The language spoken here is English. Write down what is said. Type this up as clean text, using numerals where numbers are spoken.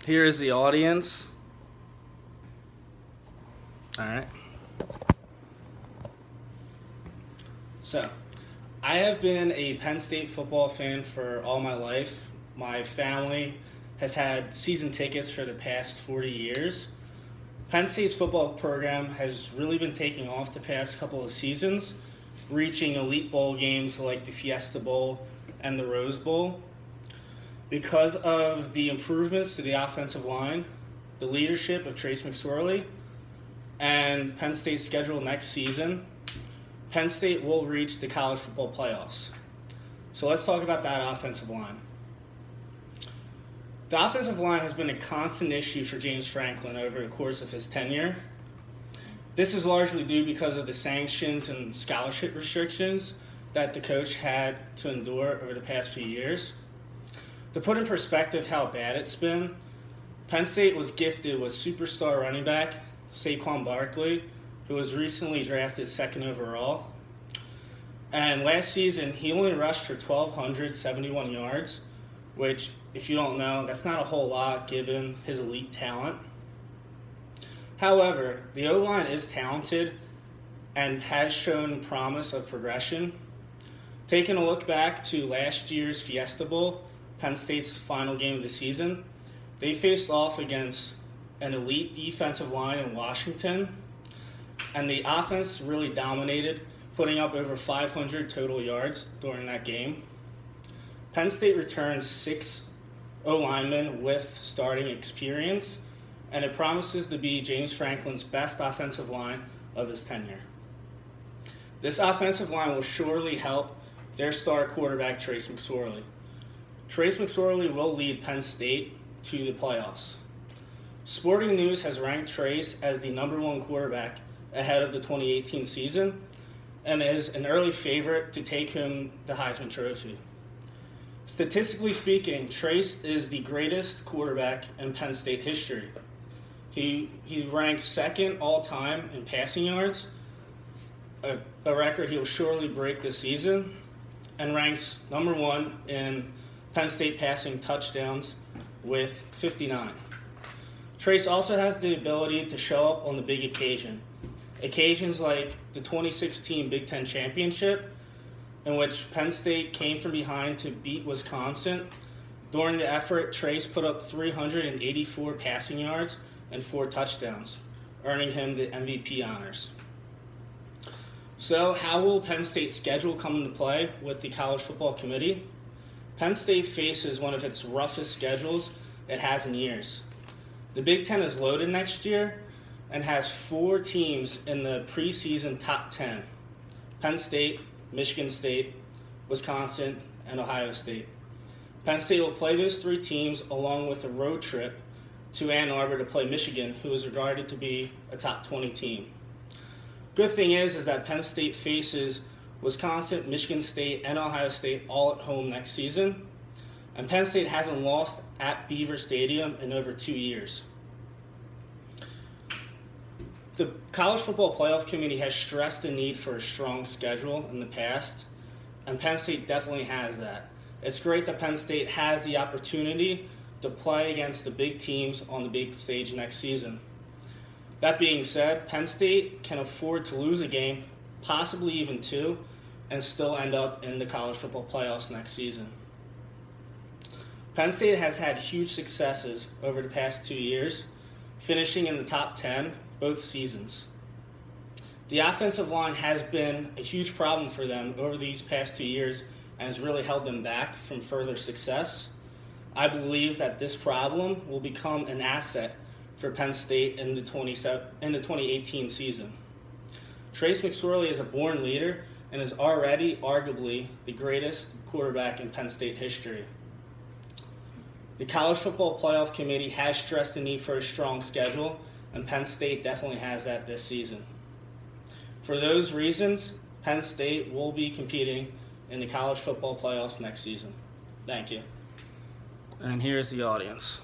Here is the audience. All right. So, I have been a Penn State football fan for all my life. My family has had season tickets for the past 40 years. Penn State's football program has really been taking off the past couple of seasons, reaching elite bowl games like the Fiesta Bowl and the Rose Bowl. Because of the improvements to the offensive line, the leadership of Trace McSorley, and Penn State's schedule next season, Penn State will reach the college football playoffs. So let's talk about that offensive line. The offensive line has been a constant issue for James Franklin over the course of his tenure. This is largely due because of the sanctions and scholarship restrictions that the coach had to endure over the past few years. To put in perspective how bad it's been, Penn State was gifted with superstar running back Saquon Barkley, who was recently drafted second overall. And last season, he only rushed for 1,271 yards, which, if you don't know, that's not a whole lot given his elite talent. However, the O-line is talented and has shown promise of progression. Taking a look back to last year's Fiesta Bowl, Penn State's final game of the season, they faced off against an elite defensive line in Washington, and the offense really dominated, putting up over 500 total yards during that game. Penn State returns 6 O-linemen with starting experience, and it promises to be James Franklin's best offensive line of his tenure. This offensive line will surely help their star quarterback, Trace McSorley. Trace McSorley will lead Penn State to the playoffs. Sporting News has ranked Trace as the #1 quarterback ahead of the 2018 season and is an early favorite to take home the Heisman Trophy. Statistically speaking, Trace is the greatest quarterback in Penn State history. He ranks second all-time in passing yards, a record he will surely break this season, and ranks #1 in Penn State passing touchdowns with 59. Trace also has the ability to show up on the big occasions like the 2016 Big Ten Championship, in which Penn State came from behind to beat Wisconsin. During the effort, Trace put up 384 passing yards and 4 touchdowns, earning him the MVP honors. So, how will Penn State's schedule come into play with the College Football Committee? Penn State faces one of its roughest schedules it has in years. The Big Ten is loaded next year and has 4 teams in the preseason top 10: Penn State, Michigan State, Wisconsin, and Ohio State. Penn State will play those 3 teams along with a road trip to Ann Arbor to play Michigan, who is regarded to be a top 20 team. Good thing is that Penn State faces Wisconsin, Michigan State, and Ohio State all at home next season, and Penn State hasn't lost at Beaver Stadium in over 2 years. The College Football Playoff Committee has stressed the need for a strong schedule in the past, and Penn State definitely has that. It's great that Penn State has the opportunity to play against the big teams on the big stage next season. That being said, Penn State can afford to lose a game, possibly even 2, and still end up in the college football playoffs next season. Penn State has had huge successes over the past 2 years, finishing in the top 10 both seasons. The offensive line has been a huge problem for them over these past 2 years and has really held them back from further success. I believe that this problem will become an asset for Penn State in the 2018 season. Trace McSorley is a born leader and is already arguably the greatest quarterback in Penn State history. The College Football Playoff Committee has stressed the need for a strong schedule, and Penn State definitely has that this season. For those reasons, Penn State will be competing in the college football playoffs next season. Thank you. And here's the audience.